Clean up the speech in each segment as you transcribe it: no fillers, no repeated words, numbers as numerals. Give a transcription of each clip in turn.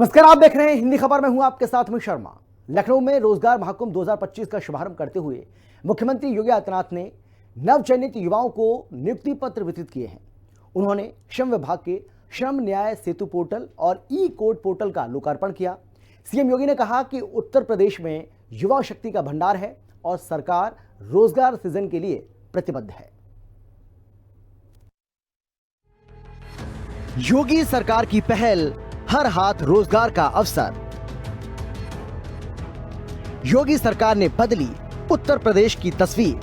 नमस्कार, आप देख रहे हैं हिंदी खबर में हूं आपके साथ में शर्मा। लखनऊ में रोजगार महाकुंभ 2025 का शुभारंभ करते हुए मुख्यमंत्री योगी आदित्यनाथ ने नवचयनित युवाओं को नियुक्ति पत्र वितरित किए हैं। उन्होंने श्रम विभाग के श्रम न्याय सेतु पोर्टल और ई कोड पोर्टल का लोकार्पण किया। सीएम योगी ने कहा कि उत्तर प्रदेश में युवा शक्ति का भंडार है और सरकार रोजगार सृजन के लिए प्रतिबद्ध है। योगी सरकार की पहल, हर हाथ रोजगार का अवसर। योगी सरकार ने बदली उत्तर प्रदेश की तस्वीर।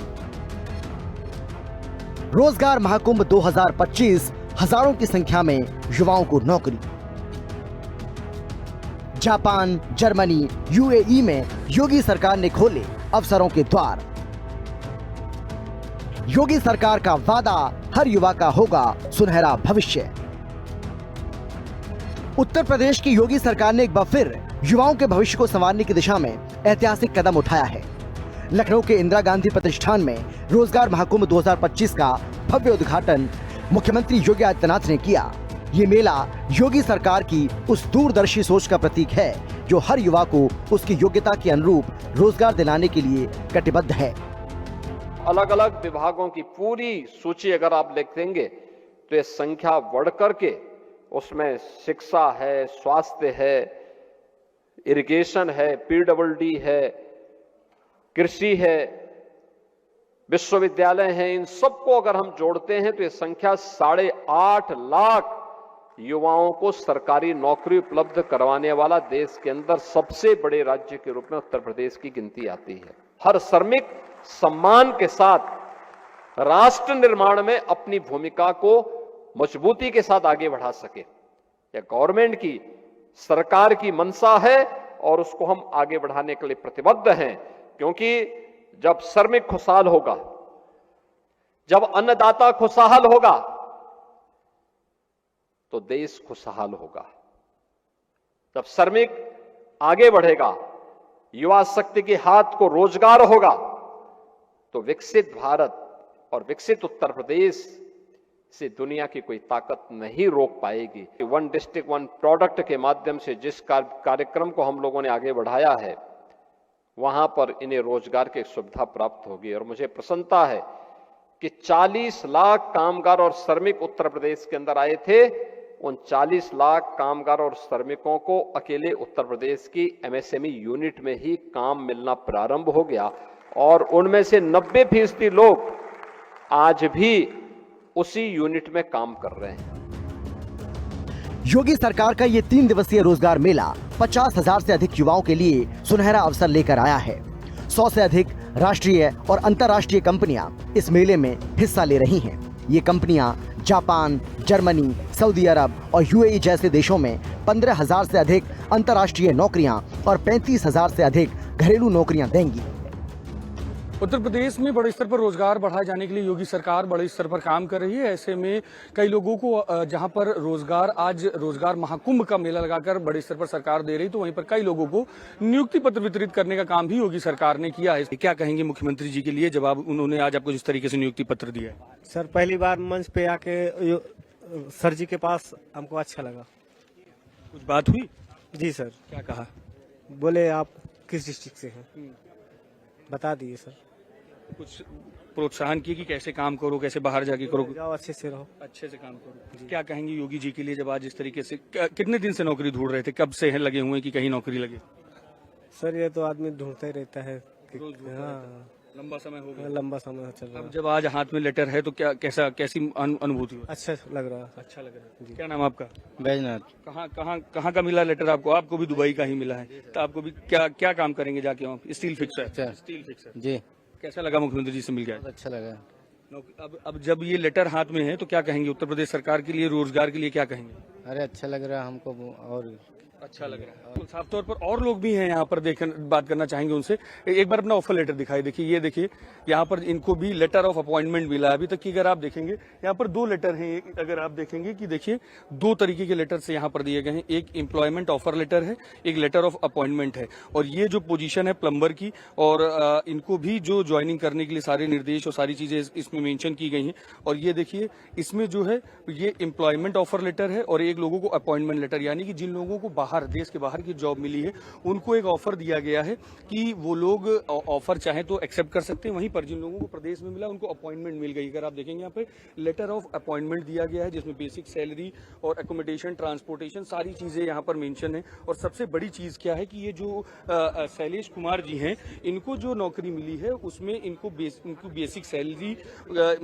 रोजगार महाकुंभ 2025, हजारों की संख्या में युवाओं को नौकरी। जापान, जर्मनी, यूएई में योगी सरकार ने खोले अवसरों के द्वार। योगी सरकार का वादा, हर युवा का होगा सुनहरा भविष्य। उत्तर प्रदेश की योगी सरकार ने एक बार फिर युवाओं के भविष्य को संवारने की दिशा में ऐतिहासिक कदम उठाया है। लखनऊ के इंदिरा गांधी प्रतिष्ठान में रोजगार महाकुंभ 2025 का भव्य उद्घाटन मुख्यमंत्री योगी आदित्यनाथ ने किया। ये मेला योगी सरकार की उस दूरदर्शी सोच का प्रतीक है जो हर युवा को उसकी योग्यता के अनुरूप रोजगार दिलाने के लिए कटिबद्ध है। अलग अलग विभागों की पूरी सूची अगर आप लिखेंगे तो ये संख्या बढ़ करके उसमें शिक्षा है, स्वास्थ्य है, इरिगेशन है, पीडब्ल्यूडी है, कृषि है, विश्वविद्यालय है। इन सबको अगर हम जोड़ते हैं तो ये संख्या 8.5 लाख युवाओं को सरकारी नौकरी उपलब्ध करवाने वाला देश के अंदर सबसे बड़े राज्य के रूप में उत्तर प्रदेश की गिनती आती है। हर श्रमिक सम्मान के साथ राष्ट्र निर्माण में अपनी भूमिका को मजबूती के साथ आगे बढ़ा सके। यह गवर्नमेंट की, सरकार की मंशा है और उसको हम आगे बढ़ाने के लिए प्रतिबद्ध हैं, क्योंकि जब श्रमिक खुशहाल होगा, जब अन्नदाता खुशहाल होगा तो देश खुशहाल होगा। जब श्रमिक आगे बढ़ेगा, युवा शक्ति के हाथ को रोजगार होगा तो विकसित भारत और विकसित उत्तर प्रदेश से दुनिया की कोई ताकत नहीं रोक पाएगी। वन डिस्ट्रिक्ट वन प्रोडक्ट के माध्यम से जिस कार्यक्रम को हम लोगों ने आगे बढ़ाया है, वहां पर इन्हें रोजगार की सुविधा प्राप्त होगी। और मुझे प्रसन्नता है कि 40 लाख कामगार और श्रमिक उत्तर प्रदेश के अंदर आए थे। उन 40 लाख कामगार और श्रमिकों को अकेले उत्तर प्रदेश की एमएसएमई यूनिट में ही काम मिलना प्रारंभ हो गया और उनमें से 90% लोग आज भी उसी यूनिट में काम कर रहे हैं। योगी सरकार का ये 3 दिवसीय रोजगार मेला 50,000 से अधिक युवाओं के लिए सुनहरा अवसर लेकर आया है। 100 से अधिक राष्ट्रीय और अंतर्राष्ट्रीय कंपनियां इस मेले में हिस्सा ले रही हैं। ये कंपनियां जापान, जर्मनी, सऊदी अरब और यूएई जैसे देशों में 15,000 से अधिक अंतर्राष्ट्रीय नौकरियां और 35,000 से अधिक घरेलू नौकरियां देंगी। उत्तर प्रदेश में बड़े स्तर पर रोजगार बढ़ाए जाने के लिए योगी सरकार बड़े स्तर पर काम कर रही है। ऐसे में कई लोगों को जहां पर रोजगार, आज रोजगार महाकुंभ का मेला लगाकर बड़े स्तर पर सरकार दे रही, तो वहीं पर कई लोगों को नियुक्ति पत्र वितरित करने का काम भी योगी सरकार ने किया है। क्या कहेंगे मुख्यमंत्री जी के लिए जब उन्होंने आज आपको जिस तरीके से नियुक्ति पत्र दिया है? सर, पहली बार मंच पे आके सर जी के पास हमको अच्छा लगा। कुछ बात हुई? जी सर। क्या कहा? बोले आप किस डिस्ट्रिक्ट से हैं, बता दिए सर। कुछ प्रोत्साहन किए कि कैसे काम करो, कैसे बाहर जाके करो, जाओ अच्छे से रहो, अच्छे से काम करो। क्या कहेंगे योगी जी के लिए जब आज इस तरीके से, कितने दिन से नौकरी ढूंढ रहे थे, कब से हैं लगे हुए कि कहीं नौकरी लगे? सर ये तो आदमी ढूंढता ही रहता है। हाँ, लंबा समय हो गया। लंबा समय चल रहा है। अब जब आज हाथ में लेटर है तो क्या, कैसी अनुभूति हुई? अच्छा लग रहा है। अच्छा लग रहा है। क्या नाम आपका? बैजनाथ। कहाँ का मिला लेटर आपको? आपको भी दुबई का ही मिला है, तो आपको भी क्या काम करेंगे जाके वहाँ? Steel fixer. स्टील फिक्सर जी। कैसा लगा मुख्यमंत्री जी से मिल गया? अच्छा लगा। अब जब ये लेटर हाथ में है तो क्या कहेंगे उत्तर प्रदेश सरकार के लिए, रोजगार के लिए क्या कहेंगे? अरे अच्छा लग रहा है हमको, और अच्छा लग रहा है। तो साफ तौर पर और लोग भी हैं यहाँ पर, बात करना चाहेंगे उनसे। एक बार अपना ऑफर लेटर दिखाई। देखिए, ये देखिए, यहाँ पर इनको भी लेटर ऑफ अपॉइंटमेंट मिला है। अभी तक की अगर आप देखेंगे यहाँ पर 2 लेटर हैं। अगर आप देखेंगे कि देखिए 2 तरीके के लेटर से यहाँ पर दिए गए हैं। एक एम्प्लॉयमेंट ऑफर लेटर है, एक लेटर ऑफ अपॉइंटमेंट है। और ये जो पोजीशन है प्लम्बर की, और इनको भी जो ज्वाइनिंग करने के लिए सारे निर्देश और सारी चीजें इसमें मेंशन की गई हैं। और ये देखिए, इसमें जो है ये एम्प्लॉयमेंट ऑफर लेटर है और एक लोगों को अपॉइंटमेंट लेटर, यानी कि जिन लोगों को बाहर, देश के बाहर की जॉब मिली है, उनको एक ऑफर दिया गया है कि वो लोग ऑफर चाहें तो एक्सेप्ट कर सकते हैं। वहीं पर जिन लोगों को प्रदेश में मिला उनको अपॉइंटमेंट मिल गई। अगर आप देखेंगे यहाँ पे लेटर ऑफ अपॉइंटमेंट दिया गया है, जिसमें बेसिक सैलरी और एकोमोडेशन, ट्रांसपोर्टेशन, सारी चीजें यहाँ पर मेंशन है। और सबसे बड़ी चीज क्या है कि ये जो शैलेश कुमार जी हैं, इनको जो नौकरी मिली है उसमें इनको बेसिक सैलरी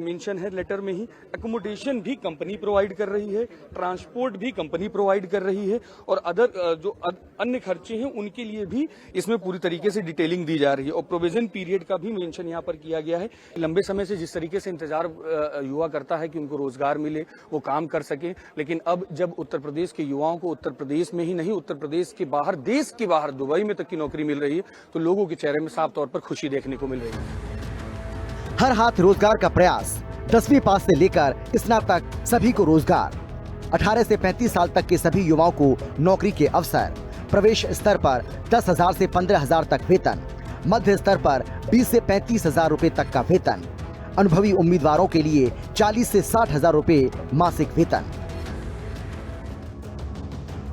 मेंशन है लेटर में ही, एकोमोडेशन भी कंपनी प्रोवाइड कर रही है, ट्रांसपोर्ट भी कंपनी प्रोवाइड कर रही है, और अदर जो अन्य खर्चे हैं उनके लिए भी इसमें पूरी तरीके से डिटेलिंग दी जा रही है। और प्रोविजन पीरियड का भी मेंशन यहाँ पर किया गया है। लंबे समय से जिस तरीके से इंतजार युवा करता है कि उनको रोजगार मिले, वो काम कर सके, लेकिन अब जब उत्तर प्रदेश के युवाओं को उत्तर प्रदेश में ही नहीं, उत्तर प्रदेश के बाहर, देश के बाहर दुबई में तक की नौकरी मिल रही है, तो लोगों के चेहरे में साफ तौर पर खुशी देखने को मिल रही है। हर हाथ रोजगार का प्रयास, 10वीं पास से लेकर स्नातक सभी को रोजगार, 18 से 35 साल तक के सभी युवाओं को नौकरी के अवसर, प्रवेश स्तर पर 10,000 से 15,000 तक वेतन, मध्य स्तर पर 20 से 35,000 रुपए तक का वेतन, अनुभवी उम्मीदवारों के लिए 40 से 60,000 रुपए मासिक वेतन।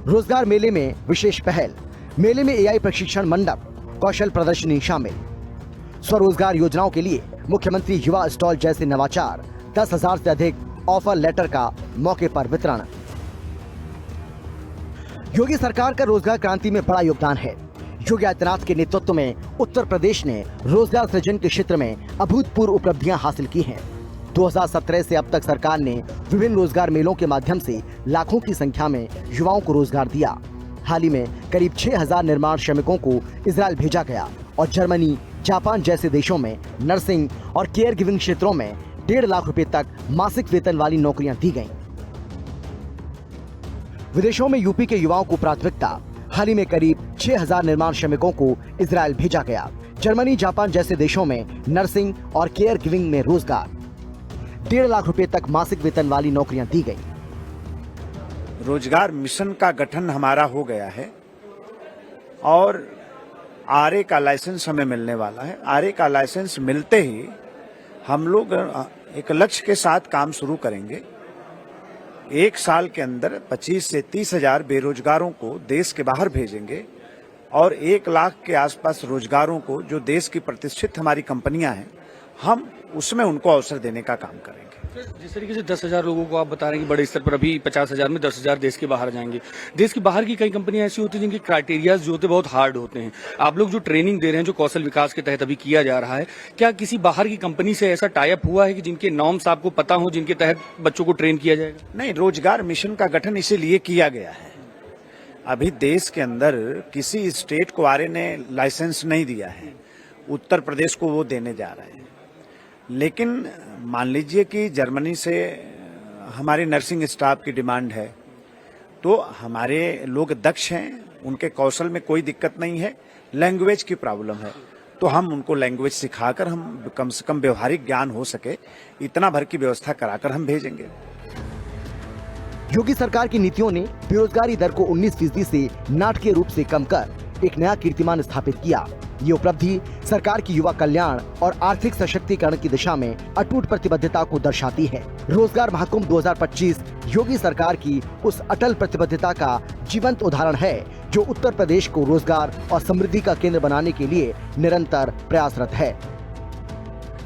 रोजगार मेले में विशेष पहल, मेले में एआई प्रशिक्षण मंडप, कौशल प्रदर्शनी शामिल। स्वरोजगार योजनाओं के लिए मुख्यमंत्री युवा स्टॉल जैसे नवाचार, 10,000 से अधिक ऑफर लेटर का मौके पर वितरण। योगी सरकार का रोजगार क्रांति में बड़ा योगदान है। योगी आदित्यनाथ के नेतृत्व में उत्तर प्रदेश ने रोजगार सृजन के क्षेत्र में अभूतपूर्व उपलब्धियां हासिल की हैं। 2017 से अब तक सरकार ने विभिन्न रोजगार मेलों के माध्यम से लाखों की संख्या में युवाओं को रोजगार दिया। हाल ही में करीब 6,000 निर्माण श्रमिकों को इजरायल भेजा गया और जर्मनी, जापान जैसे देशों में नर्सिंग और केयर गिविंग क्षेत्रों में 1.5 लाख रुपए तक मासिक वेतन वाली नौकरियां दी गईं। विदेशों में यूपी के युवाओं को प्राथमिकता, हाल ही में करीब 6,000 निर्माण श्रमिकों को इजरायल भेजा गया। जर्मनी, जापान जैसे देशों में नर्सिंग और केयर गिविंग में रोजगार, 1.5 लाख रुपए तक मासिक वेतन वाली नौकरियां दी गई। रोजगार मिशन का गठन हमारा हो गया है और आरए का लाइसेंस हमें मिलने वाला है। आरए का लाइसेंस मिलते ही हम लोग एक लक्ष्य के साथ काम शुरू करेंगे। 1 साल के अंदर 25 से 30,000 बेरोजगारों को देश के बाहर भेजेंगे और 1 लाख के आसपास रोजगारों को, जो देश की प्रतिष्ठित हमारी कंपनियां हैं, हम उसमें उनको अवसर देने का काम करेंगे। जिस तरीके से 10,000 लोगों को आप बता रहे हैं कि बड़े स्तर पर, अभी 50,000 में 10,000 देश के बाहर जाएंगे। देश के बाहर की कई कंपनियां ऐसी होती हैं जिनके क्राइटेरियाज जो होते हैं बहुत हार्ड होते हैं। आप लोग जो ट्रेनिंग दे रहे हैं, जो कौशल विकास के तहत अभी किया जा रहा है, क्या किसी बाहर की कंपनी से ऐसा टाई अप हुआ है कि जिनके नॉर्म्स आपको पता हो, जिनके तहत बच्चों को ट्रेन किया जाएगा? नहीं, रोजगार मिशन का गठन इसीलिए किया गया है। अभी देश के अंदर किसी स्टेट को आरए ने लाइसेंस नहीं दिया है, उत्तर प्रदेश को वो देने जा रहे हैं। लेकिन मान लीजिए कि जर्मनी से हमारी नर्सिंग स्टाफ की डिमांड है, तो हमारे लोग दक्ष हैं, उनके कौशल में कोई दिक्कत नहीं है, लैंग्वेज की प्रॉब्लम है, तो हम उनको लैंग्वेज सिखाकर, हम कम से कम व्यवहारिक ज्ञान हो सके, इतना भर की व्यवस्था कराकर हम भेजेंगे। योगी सरकार की नीतियों ने बेरोजगारी दर को 19% से नाटकीय रूप से कम कर एक नया कीर्तिमान स्थापित किया। ये उपलब्धि सरकार की युवा कल्याण और आर्थिक सशक्तिकरण की दिशा में अटूट प्रतिबद्धता को दर्शाती है। रोजगार महाकुंभ 2025 योगी सरकार की उस अटल प्रतिबद्धता का जीवंत उदाहरण है, जो उत्तर प्रदेश को रोजगार और समृद्धि का केंद्र बनाने के लिए निरंतर प्रयासरत है।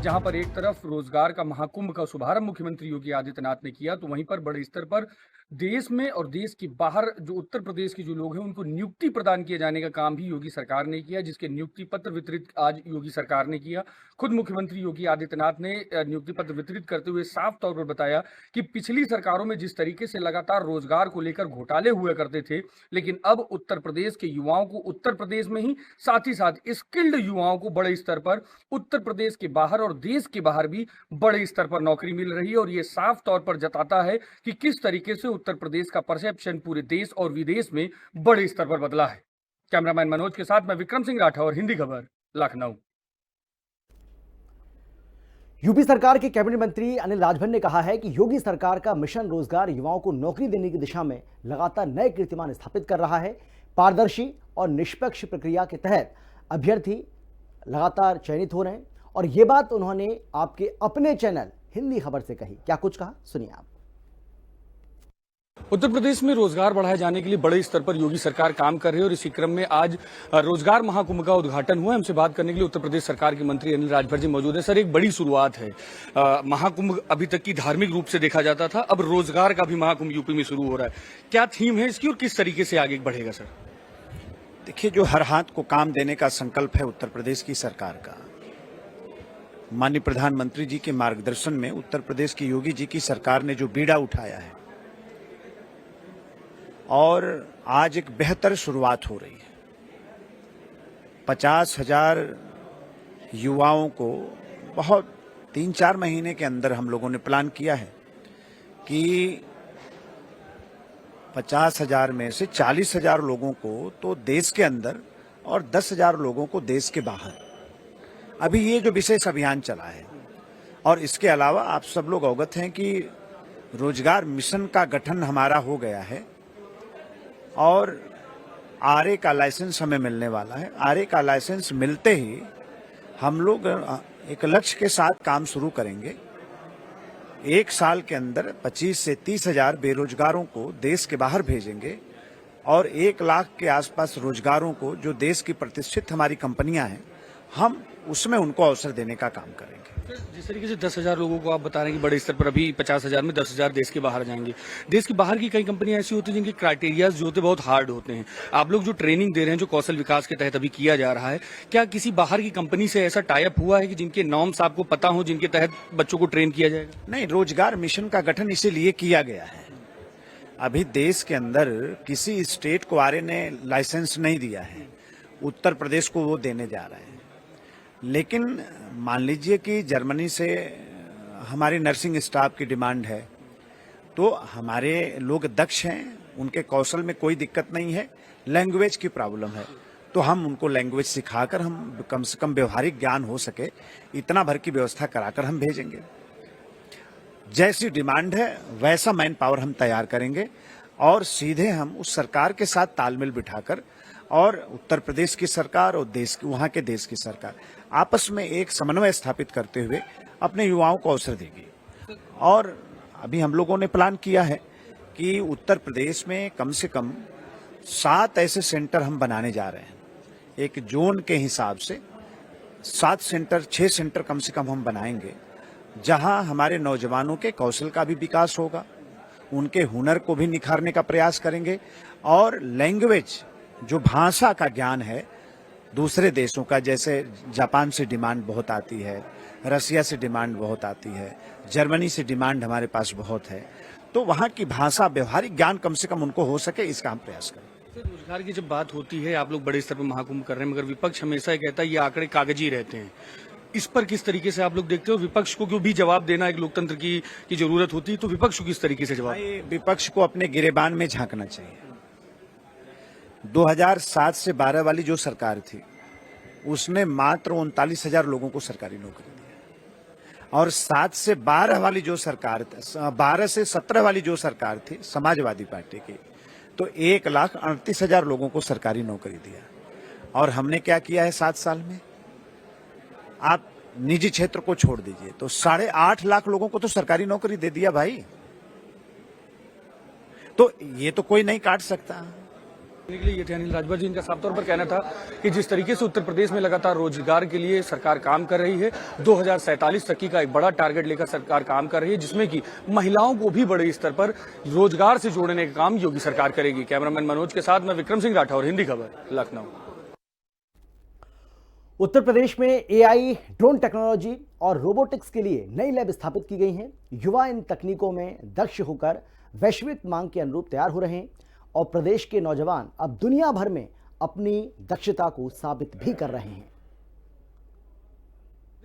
जहां पर एक तरफ रोजगार का महाकुंभ का शुभारंभ मुख्यमंत्री योगी आदित्यनाथ ने किया, तो वहीं पर बड़े स्तर पर देश में और देश के बाहर जो उत्तर प्रदेश के जो लोग हैं उनको नियुक्ति प्रदान किए जाने का काम भी योगी सरकार ने किया, जिसके नियुक्ति पत्र वितरित आज योगी सरकार ने किया। खुद मुख्यमंत्री योगी आदित्यनाथ ने नियुक्ति पत्र वितरित करते हुए साफ तौर पर बताया कि पिछली सरकारों में जिस तरीके से लगातार रोजगार को लेकर घोटाले हुए करते थे, लेकिन अब उत्तर प्रदेश के युवाओं को उत्तर प्रदेश में ही, साथ ही साथ स्किल्ड युवाओं को बड़े स्तर पर उत्तर प्रदेश के बाहर और देश के बाहर भी बड़े स्तर पर नौकरी मिल रही है। और ये साफ तौर पर जताता है कि किस तरीके से उत्तर प्रदेश का परसेप्शन पूरे देश और विदेश में बड़े स्तर पर बदला है। कैमरामैन मनोज के साथ मैं विक्रम सिंह राठौर, हिंदी खबर, लखनऊ। यूपी सरकार के कैबिनेट मंत्री अनिल राजभर ने कहा है कि योगी सरकार का मिशन रोजगार युवाओं को नौकरी देने की दिशा में लगातार नए कीर्तिमान स्थापित कर रहा है। पारदर्शी और निष्पक्ष प्रक्रिया के तहत अभ्यर्थी लगातार चयनित हो रहे हैं, और ये बात उन्होंने आपके अपने चैनल हिंदी खबर से कही। क्या कुछ कहा, सुनिए आप। उत्तर प्रदेश में रोजगार बढ़ाए जाने के लिए बड़े स्तर पर योगी सरकार काम कर रही है और इसी क्रम में आज रोजगार महाकुंभ का उद्घाटन हुआ है। हमसे बात करने के लिए उत्तर प्रदेश सरकार के मंत्री अनिल राजभर जी मौजूद है। सर, एक बड़ी शुरुआत है। महाकुंभ अभी तक की धार्मिक रूप से देखा जाता था, अब रोजगार का भी महाकुंभ यूपी में शुरू हो रहा है। क्या थीम है इसकी और किस तरीके से आगे बढ़ेगा? सर देखिए, जो हर हाथ को काम देने का संकल्प है उत्तर प्रदेश की सरकार का, माननीय प्रधानमंत्री जी के मार्गदर्शन में उत्तर प्रदेश की योगी जी की सरकार ने जो बीड़ा उठाया है और आज एक बेहतर शुरुआत हो रही है। 50,000 युवाओं को बहुत 3-4 महीने के अंदर हम लोगों ने प्लान किया है कि 50,000 में से 40,000 लोगों को तो देश के अंदर और 10,000 लोगों को देश के बाहर, अभी ये जो विशेष अभियान चला है। और इसके अलावा आप सब लोग अवगत हैं कि रोजगार मिशन का गठन हमारा हो गया है और आरए का लाइसेंस हमें मिलने वाला है। आरए का लाइसेंस मिलते ही हम लोग एक लक्ष्य के साथ काम शुरू करेंगे। 1 साल के अंदर 25 से 30,000 बेरोजगारों को देश के बाहर भेजेंगे और 1 लाख के आसपास रोजगारों को, जो देश की प्रतिष्ठित हमारी कंपनियां हैं, हम उसमें उनको अवसर देने का काम करेंगे। जिस तरीके से 10,000 लोगों को आप बता रहे हैं कि बड़े स्तर पर अभी 50,000 में 10,000 देश के बाहर जाएंगे। देश के बाहर की कई कंपनियां ऐसी होती हैं जिनके क्राइटेरियाज जो होते बहुत हार्ड होते हैं। आप लोग जो ट्रेनिंग दे रहे हैं, जो कौशल विकास के तहत अभी किया जा रहा है, क्या किसी बाहर की कंपनी से ऐसा टाई अप हुआ है कि जिनके नॉर्म्स आपको पता हो, जिनके तहत बच्चों को ट्रेन किया जाएगा? नहीं, रोजगार मिशन का गठन इसीलिए किया गया है। अभी देश के अंदर किसी स्टेट को आरए ने लाइसेंस नहीं दिया है, उत्तर प्रदेश को वो देने जा रहे हैं। लेकिन मान लीजिए कि जर्मनी से हमारी नर्सिंग स्टाफ की डिमांड है, तो हमारे लोग दक्ष हैं, उनके कौशल में कोई दिक्कत नहीं है, लैंग्वेज की प्रॉब्लम है, तो हम उनको लैंग्वेज सिखाकर, हम कम से कम व्यवहारिक ज्ञान हो सके इतना भर की व्यवस्था कराकर हम भेजेंगे। जैसी डिमांड है वैसा मैन पावर हम तैयार करेंगे और सीधे हम उस सरकार के साथ तालमेल बिठाकर, और उत्तर प्रदेश की सरकार और वहां के देश की सरकार आपस में एक समन्वय स्थापित करते हुए अपने युवाओं को अवसर देगी। और अभी हम लोगों ने प्लान किया है कि उत्तर प्रदेश में कम से कम 7 ऐसे सेंटर हम बनाने जा रहे हैं। एक जोन के हिसाब से 7 सेंटर, 6 सेंटर कम से कम हम बनाएंगे, जहां हमारे नौजवानों के कौशल का भी विकास होगा, उनके हुनर को भी निखारने का प्रयास करेंगे और लैंग्वेज, जो भाषा का ज्ञान है दूसरे देशों का, जैसे जापान से डिमांड बहुत आती है, रसिया से डिमांड बहुत आती है, जर्मनी से डिमांड हमारे पास बहुत है, तो वहाँ की भाषा, व्यवहारिक ज्ञान कम से कम उनको हो सके, इसका हम प्रयास करें। रोजगार की जब बात होती है, आप लोग बड़े स्तर पर महाकुंभ कर रहे हैं, मगर विपक्ष हमेशा ये कहता है ये आंकड़े कागजी रहते हैं। इस पर किस तरीके से आप लोग देखते हो? विपक्ष को क्यों भी जवाब देना एक लोकतंत्र की जरूरत होती है, तो विपक्ष को किस तरीके से जवाब? विपक्ष को अपने गिरेबान में झांकना चाहिए। 2007 से 12 वाली जो सरकार थी, उसने मात्र 39,000 लोगों को सरकारी नौकरी दी, और 7 से 12 वाली जो सरकार, 12 से 17 वाली जो सरकार थी समाजवादी पार्टी की, तो 1,38,000 लोगों को सरकारी नौकरी दिया। और हमने क्या किया है 7 साल में? आप निजी क्षेत्र को छोड़ दीजिए तो 8.5 लाख लोगों को तो सरकारी नौकरी दे दिया भाई। तो ये तो कोई नहीं काट सकता। ये थे अनिल राजभर जी। इनका साफ तौर पर कहना था कि जिस तरीके से उत्तर प्रदेश में लगातार रोजगार के लिए सरकार काम कर रही है, 2047 तक की का एक बड़ा टारगेट लेकर सरकार काम कर रही है, जिसमें कि महिलाओं को भी बड़े स्तर पर रोजगार से जोड़ने का काम योगी सरकार करेगी। कैमरामैन मनोज के साथ मैं विक्रम सिंह राठौर, हिंदी खबर, लखनऊ। उत्तर प्रदेश में एआई, ड्रोन टेक्नोलॉजी और रोबोटिक्स के लिए नई लैब स्थापित की गई हैं। युवा इन तकनीकों में दक्ष होकर वैश्विक मांग के अनुरूप तैयार हो रहे हैं और प्रदेश के नौजवान अब दुनिया भर में अपनी दक्षता को साबित भी कर रहे हैं।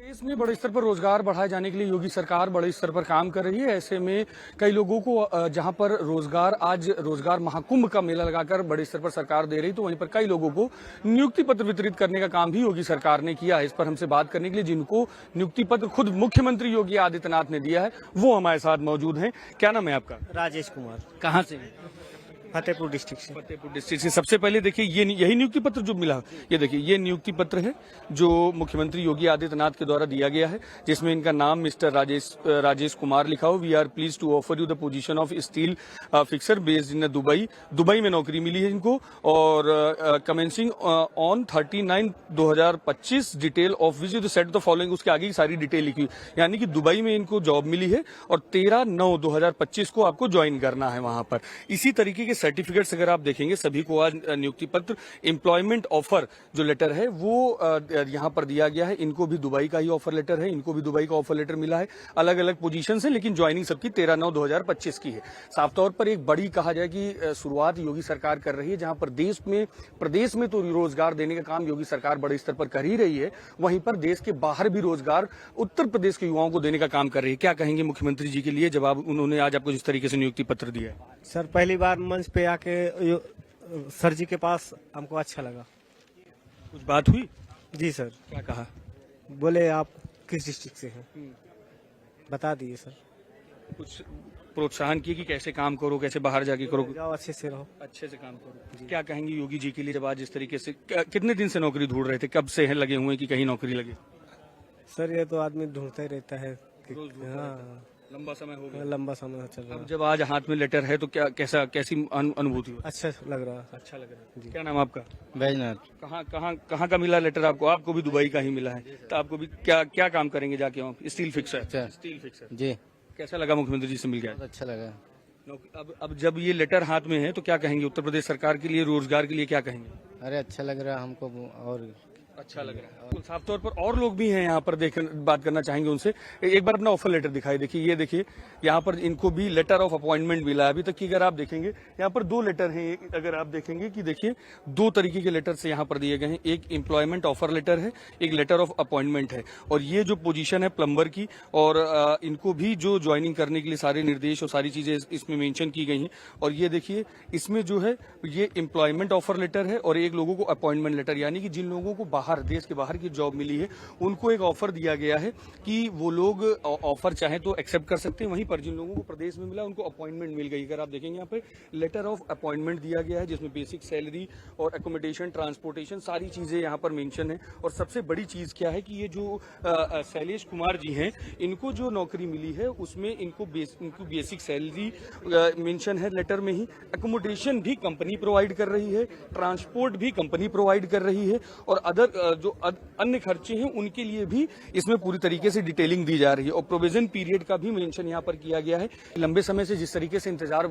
देश में बड़े स्तर पर रोजगार बढ़ाए जाने के लिए योगी सरकार बड़े स्तर पर काम कर रही है। ऐसे में कई लोगों को जहां पर रोजगार, आज रोजगार महाकुंभ का मेला लगाकर बड़े स्तर पर सरकार दे रही, तो वहीं पर कई लोगों को नियुक्ति पत्र वितरित करने का काम भी योगी सरकार ने किया है। इस पर हमसे बात करने के लिए जिनको नियुक्ति पत्र खुद मुख्यमंत्री योगी आदित्यनाथ ने दिया है, वो हमारे साथ मौजूद हैं। क्या नाम है आपका? राजेश कुमार। कहाँ से? फतेहपुर डिस्ट्रिक्ट से। फतेहपुर डिस्ट्रिक्ट से। सबसे पहले देखिए ये यही नियुक्ति पत्र जो मिला, ये देखिए ये नियुक्ति पत्र है जो मुख्यमंत्री योगी आदित्यनाथ के द्वारा दिया गया है, जिसमें इनका नाम मिस्टर राजेश कुमार लिखा हो। We are please to offer you the position of steel fixer based in Dubai में नौकरी मिली है इनको, और commencing on 30/9/2025 detail of which set the following, उसके आगे की सारी डिटेल लिखी, यानी कि दुबई में इनको जॉब मिली है और 13/9/2025 को आपको ज्वाइन करना है वहां पर। इसी तरीके के सर्टिफिकेट्स अगर आप देखेंगे सभी को आज नियुक्ति पत्र, एम्प्लॉयमेंट ऑफर जो लेटर है वो यहां पर दिया गया है। इनको भी दुबई का ही ऑफर लेटर है, इनको भी दुबई का ऑफर लेटर मिला है। अलग अलग पोजीशन है, लेकिन ज्वाइनिंग सबकी 13/9/2025 की है। साफ तौर पर एक बड़ी कहा जाए कि शुरुआत योगी सरकार कर रही है, जहां पर प्रदेश में तो रोजगार देने का काम योगी सरकार बड़े स्तर पर कर ही रही है, वहीं पर देश के बाहर भी रोजगार उत्तर प्रदेश के युवाओं को देने का काम कर रही है। क्या कहेंगे मुख्यमंत्री जी के लिए जब उन्होंने आज आपको जिस तरीके से नियुक्ति पत्र दिया है? सर पहली बार मंच पे आके सर जी के पास हमको अच्छा लगा। कुछ बात हुई? जी सर। क्या कहा? बोले आप किस डिस्ट्रिक्ट से हैं, बता दिए सर। कुछ प्रोत्साहन किए कि कैसे काम करो, कैसे बाहर जाके करो, जाओ अच्छे से रहो। अच्छे से काम करो। क्या कहेंगे योगी जी के लिए जब आज इस तरीके से, कितने दिन से नौकरी ढूंढ रहे थे, कब से हैं लगे हुए कि कहीं नौकरी लगे? सर ये तो आदमी ढूंढता ही रहता है रोज ढूंढता हाँ लंबा समय हो गया। लंबा समय चल रहा अब है। जब आज हाथ में लेटर है तो कैसी अनुभूति हो? अच्छा लग रहा है। अच्छा लग रहा है। क्या नाम आपका? बैजनाथ। कहाँ का मिला लेटर आपको? आपको भी दुबई का ही मिला है, तो आपको भी क्या काम करेंगे जाके वहाँ? Steel fixer. अच्छा। Steel fixer. जी कैसा लगा मुख्यमंत्री जी से मिल गया? बहुत अच्छा लगा। अब जब ये लेटर हाथ में है तो क्या कहेंगे उत्तर प्रदेश सरकार के लिए, रोजगार के लिए क्या कहेंगे? अरे अच्छा लग रहा है हमको और अच्छा लग रहा है। तो साफ तौर पर और लोग भी हैं यहाँ पर, बात करना चाहेंगे उनसे। एक बार अपना ऑफर लेटर दिखाई, देखिए ये देखिए यहाँ पर इनको भी लेटर ऑफ अपॉइंटमेंट मिला है। अभी तक की अगर आप देखेंगे यहाँ पर 2 लेटर हैं, अगर आप देखेंगे कि देखिए 2 तरीके के लेटर से यहाँ पर दिए गए हैं। एक एम्प्लॉयमेंट ऑफर लेटर है, एक लेटर ऑफ अपॉइंटमेंट है। और ये जो पोजीशन है प्लम्बर की, और इनको भी जो ज्वाइनिंग करने के लिए सारे निर्देश और सारी चीजें इसमें मेंशन की गई हैं। और ये देखिए इसमें जो है ये एम्प्लॉयमेंट ऑफर लेटर है और एक लोगों को अपॉइंटमेंट लेटर, यानी कि जिन लोगों को बाहर, देश के बाहर की जॉब मिली है उनको एक ऑफर दिया गया है कि वो लोग ऑफर चाहे तो एक्सेप्ट कर सकते हैं। वहीं पर जिन लोगों को प्रदेश में मिला उनको अपॉइंटमेंट मिल गई। अगर आप देखेंगे यहाँ पे लेटर ऑफ अपॉइंटमेंट दिया गया है, जिसमें बेसिक सैलरी और एकोमोडेशन, ट्रांसपोर्टेशन सारी चीजें यहाँ पर मेंशन है। और सबसे बड़ी चीज क्या है कि ये जो शैलेश कुमार जी हैं, इनको जो नौकरी मिली है उसमें इनको बेसिक सैलरी मेंशन है लेटर में ही, एकोमोडेशन भी कंपनी प्रोवाइड कर रही है, ट्रांसपोर्ट भी कंपनी प्रोवाइड कर रही है, और अदर जो अन्य खर्चे हैं उनके लिए भी इसमें पूरी तरीके से डिटेलिंग दी जा रही है। और प्रोविजन पीरियड का भी मेंशन यहाँ पर किया गया है। लंबे समय से जिस तरीके से इंतजार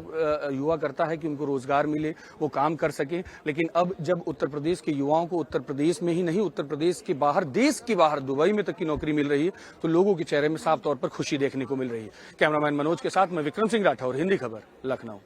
युवा करता है कि उनको रोजगार मिले, वो काम कर सके, लेकिन अब जब उत्तर प्रदेश के युवाओं को उत्तर प्रदेश में ही नहीं, उत्तर प्रदेश के बाहर, देश के बाहर दुबई में तक की नौकरी मिल रही है, तो लोगों के चेहरे में साफ तौर पर खुशी देखने को मिल रही है। कैमरामैन मनोज के साथ मैं विक्रम सिंह राठौर, हिंदी खबर, लखनऊ।